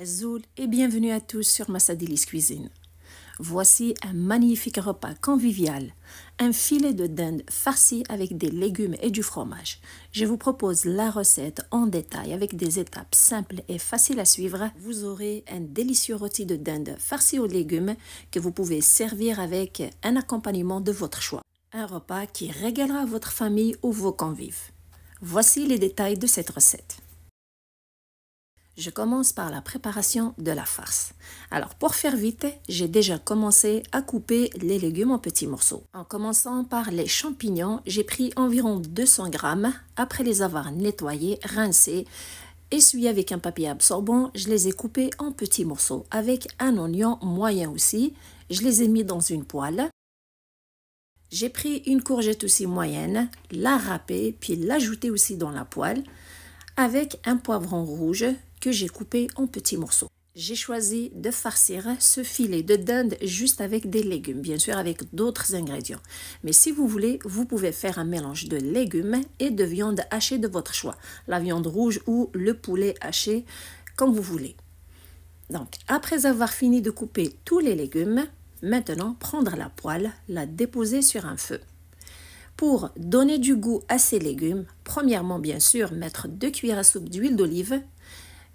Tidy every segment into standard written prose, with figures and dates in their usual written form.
Zoul et bienvenue à tous sur Massadili's Cuisine. Voici un magnifique repas convivial, un filet de dinde farci avec des légumes et du fromage. Je vous propose la recette en détail avec des étapes simples et faciles à suivre. Vous aurez un délicieux rôti de dinde farci aux légumes que vous pouvez servir avec un accompagnement de votre choix. Un repas qui régalera votre famille ou vos convives. Voici les détails de cette recette. Je commence par la préparation de la farce. Alors pour faire vite, j'ai déjà commencé à couper les légumes en petits morceaux. En commençant par les champignons, j'ai pris environ 200 grammes. Après les avoir nettoyés, rincés, essuyés avec un papier absorbant, je les ai coupés en petits morceaux. Avec un oignon moyen aussi, je les ai mis dans une poêle. J'ai pris une courgette aussi moyenne, la râpée, puis l'ajouter aussi dans la poêle, avec un poivron rouge que j'ai coupé en petits morceaux. J'ai choisi de farcir ce filet de dinde juste avec des légumes, bien sûr avec d'autres ingrédients. Mais si vous voulez, vous pouvez faire un mélange de légumes et de viande hachée de votre choix. La viande rouge ou le poulet haché, comme vous voulez. Donc, après avoir fini de couper tous les légumes, maintenant prendre la poêle, la déposer sur un feu. Pour donner du goût à ces légumes, premièrement, bien sûr, mettre 2 cuillères à soupe d'huile d'olive,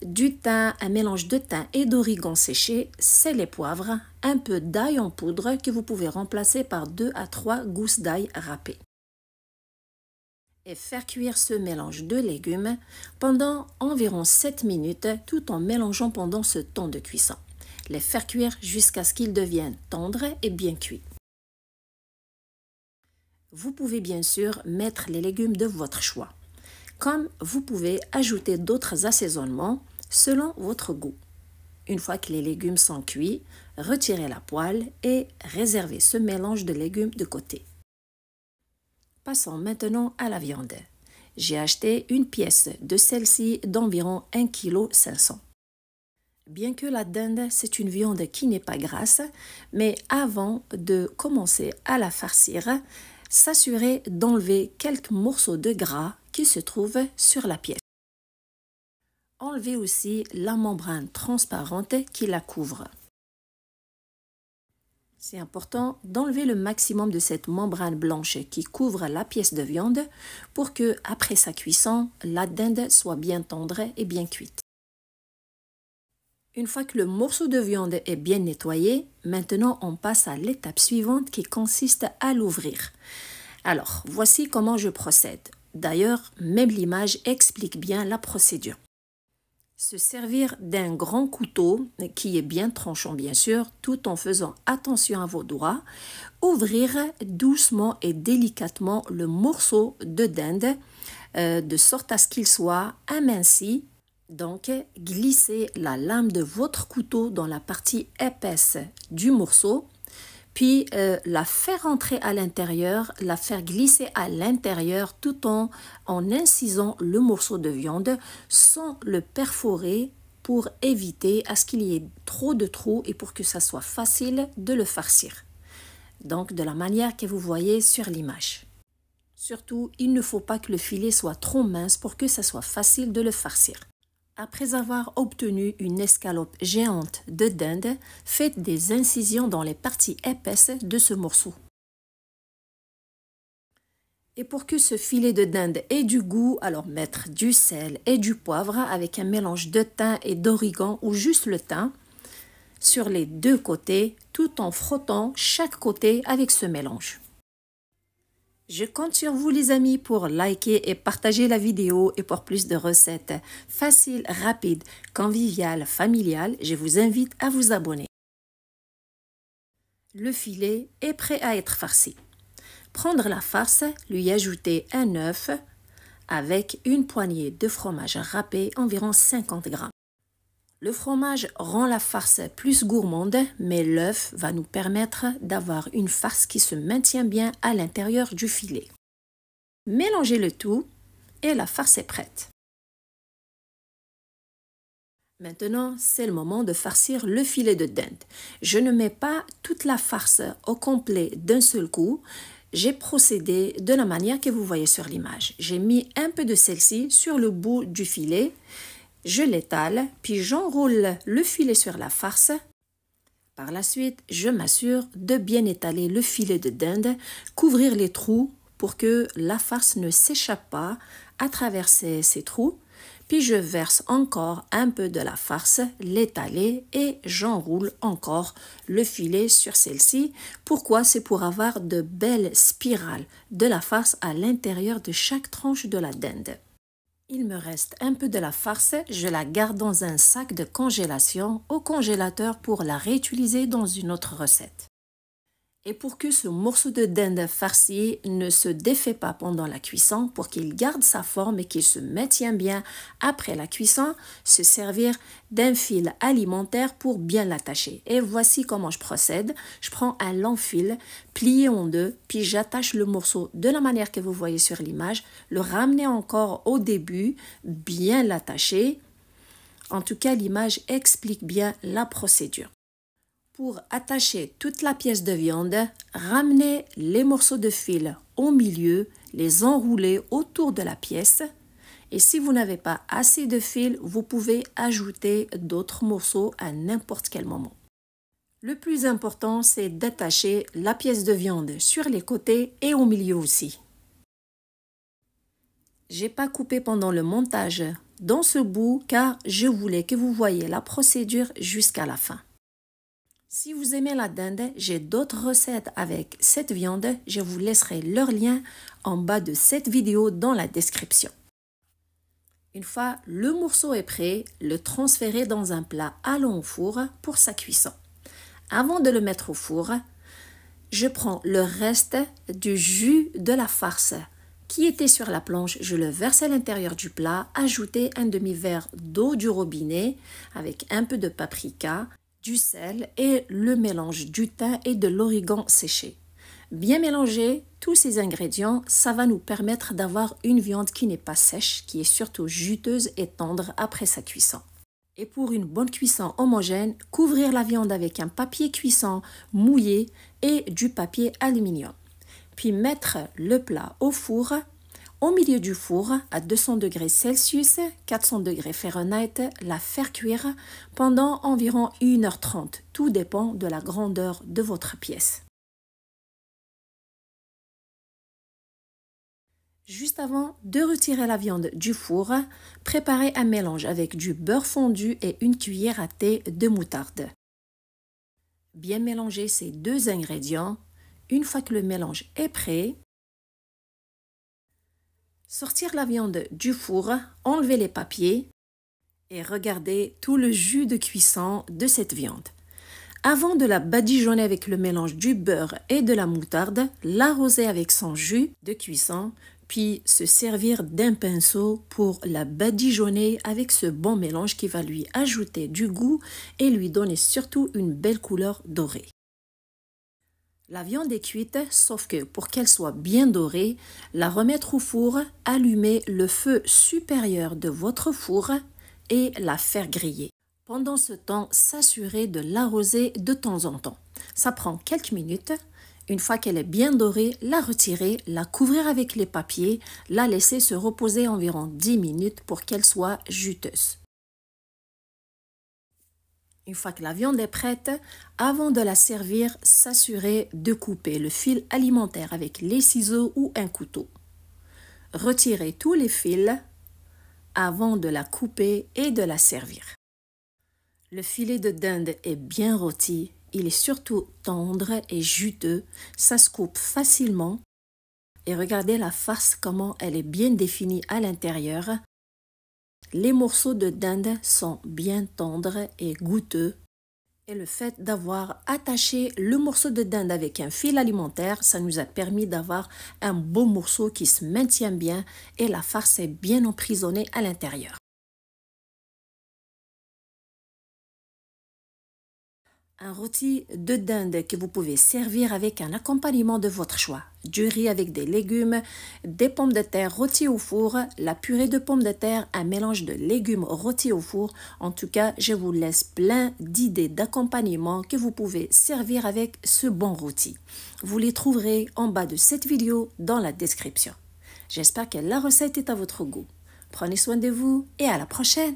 du thym, un mélange de thym et d'origan séché, sel et poivre, un peu d'ail en poudre que vous pouvez remplacer par 2 à 3 gousses d'ail râpées. Et faire cuire ce mélange de légumes pendant environ 7 minutes tout en mélangeant pendant ce temps de cuisson. Les faire cuire jusqu'à ce qu'ils deviennent tendres et bien cuits. Vous pouvez bien sûr mettre les légumes de votre choix, comme vous pouvez ajouter d'autres assaisonnements selon votre goût. Une fois que les légumes sont cuits, retirez la poêle et réservez ce mélange de légumes de côté. Passons maintenant à la viande. J'ai acheté une pièce de celle-ci d'environ 1,5 kg. Bien que la dinde, c'est une viande qui n'est pas grasse, mais avant de commencer à la farcir, s'assurer d'enlever quelques morceaux de gras qui se trouvent sur la pièce. Enlevez aussi la membrane transparente qui la couvre. C'est important d'enlever le maximum de cette membrane blanche qui couvre la pièce de viande pour que, après sa cuisson, la dinde soit bien tendre et bien cuite. Une fois que le morceau de viande est bien nettoyé, maintenant on passe à l'étape suivante qui consiste à l'ouvrir. Alors, voici comment je procède. D'ailleurs, même l'image explique bien la procédure. Se servir d'un grand couteau, qui est bien tranchant bien sûr, tout en faisant attention à vos doigts. Ouvrir doucement et délicatement le morceau de dinde, de sorte à ce qu'il soit aminci. Donc, glissez la lame de votre couteau dans la partie épaisse du morceau, puis la faire entrer à l'intérieur, la faire glisser à l'intérieur tout en incisant le morceau de viande sans le perforer pour éviter à ce qu'il y ait trop de trous et pour que ça soit facile de le farcir. Donc, de la manière que vous voyez sur l'image. Surtout, il ne faut pas que le filet soit trop mince pour que ça soit facile de le farcir. Après avoir obtenu une escalope géante de dinde, faites des incisions dans les parties épaisses de ce morceau. Et pour que ce filet de dinde ait du goût, alors mettre du sel et du poivre avec un mélange de thym et d'origan ou juste le thym sur les deux côtés, tout en frottant chaque côté avec ce mélange. Je compte sur vous les amis pour liker et partager la vidéo et pour plus de recettes faciles, rapides, conviviales, familiales, je vous invite à vous abonner. Le filet est prêt à être farci. Prendre la farce, lui ajouter un œuf avec une poignée de fromage râpé, environ 50 grammes. Le fromage rend la farce plus gourmande, mais l'œuf va nous permettre d'avoir une farce qui se maintient bien à l'intérieur du filet. Mélangez le tout et la farce est prête. Maintenant, c'est le moment de farcir le filet de dinde. Je ne mets pas toute la farce au complet d'un seul coup. J'ai procédé de la manière que vous voyez sur l'image. J'ai mis un peu de celle-ci sur le bout du filet Je l'étale, puis j'enroule le filet sur la farce. Par la suite, je m'assure de bien étaler le filet de dinde, couvrir les trous pour que la farce ne s'échappe pas à travers ces trous. Puis je verse encore un peu de la farce, l'étaler et j'enroule encore le filet sur celle-ci. Pourquoi? C'est pour avoir de belles spirales de la farce à l'intérieur de chaque tranche de la dinde. Il me reste un peu de la farce, je la garde dans un sac de congélation au congélateur pour la réutiliser dans une autre recette. Et pour que ce morceau de dinde farci ne se défait pas pendant la cuisson, pour qu'il garde sa forme et qu'il se maintienne bien après la cuisson, se servir d'un fil alimentaire pour bien l'attacher. Et voici comment je procède. Je prends un long fil plié en deux, puis j'attache le morceau de la manière que vous voyez sur l'image, le ramener encore au début, bien l'attacher. En tout cas, l'image explique bien la procédure. Pour attacher toute la pièce de viande, ramenez les morceaux de fil au milieu, les enrouler autour de la pièce. Et si vous n'avez pas assez de fil, vous pouvez ajouter d'autres morceaux à n'importe quel moment. Le plus important, c'est d'attacher la pièce de viande sur les côtés et au milieu aussi. J'ai pas coupé pendant le montage dans ce bout car je voulais que vous voyiez la procédure jusqu'à la fin. Si vous aimez la dinde, j'ai d'autres recettes avec cette viande. Je vous laisserai leur lien en bas de cette vidéo dans la description. Une fois le morceau est prêt, le transférez dans un plat allant au four pour sa cuisson. Avant de le mettre au four, je prends le reste du jus de la farce qui était sur la planche. Je le verse à l'intérieur du plat, ajoutez un demi-verre d'eau du robinet avec un peu de paprika, du sel et le mélange du thym et de l'origan séché. Bien mélanger tous ces ingrédients, ça va nous permettre d'avoir une viande qui n'est pas sèche, qui est surtout juteuse et tendre après sa cuisson. Et pour une bonne cuisson homogène, couvrir la viande avec un papier cuisson mouillé et du papier aluminium. Puis mettre le plat au four. Au milieu du four, à 200 degrés Celsius, 400 degrés Fahrenheit, la faire cuire pendant environ 1h30. Tout dépend de la grandeur de votre pièce. Juste avant de retirer la viande du four, préparez un mélange avec du beurre fondu et une cuillère à thé de moutarde. Bien mélanger ces deux ingrédients. Une fois que le mélange est prêt, sortir la viande du four, enlever les papiers et regardez tout le jus de cuisson de cette viande. Avant de la badigeonner avec le mélange du beurre et de la moutarde, l'arroser avec son jus de cuisson, puis se servir d'un pinceau pour la badigeonner avec ce bon mélange qui va lui ajouter du goût et lui donner surtout une belle couleur dorée. La viande est cuite, sauf que pour qu'elle soit bien dorée, la remettre au four, allumer le feu supérieur de votre four et la faire griller. Pendant ce temps, s'assurer de l'arroser de temps en temps. Ça prend quelques minutes. Une fois qu'elle est bien dorée, la retirer, la couvrir avec les papiers, la laisser se reposer environ 10 minutes pour qu'elle soit juteuse. Une fois que la viande est prête, avant de la servir, s'assurer de couper le fil alimentaire avec les ciseaux ou un couteau. Retirez tous les fils avant de la couper et de la servir. Le filet de dinde est bien rôti, il est surtout tendre et juteux, ça se coupe facilement. Et regardez la farce, comment elle est bien définie à l'intérieur. Les morceaux de dinde sont bien tendres et goûteux. Et le fait d'avoir attaché le morceau de dinde avec un fil alimentaire, ça nous a permis d'avoir un beau morceau qui se maintient bien et la farce est bien emprisonnée à l'intérieur. Un rôti de dinde que vous pouvez servir avec un accompagnement de votre choix. Du riz avec des légumes, des pommes de terre rôties au four, la purée de pommes de terre, un mélange de légumes rôtis au four. En tout cas, je vous laisse plein d'idées d'accompagnement que vous pouvez servir avec ce bon rôti. Vous les trouverez en bas de cette vidéo dans la description. J'espère que la recette est à votre goût. Prenez soin de vous et à la prochaine!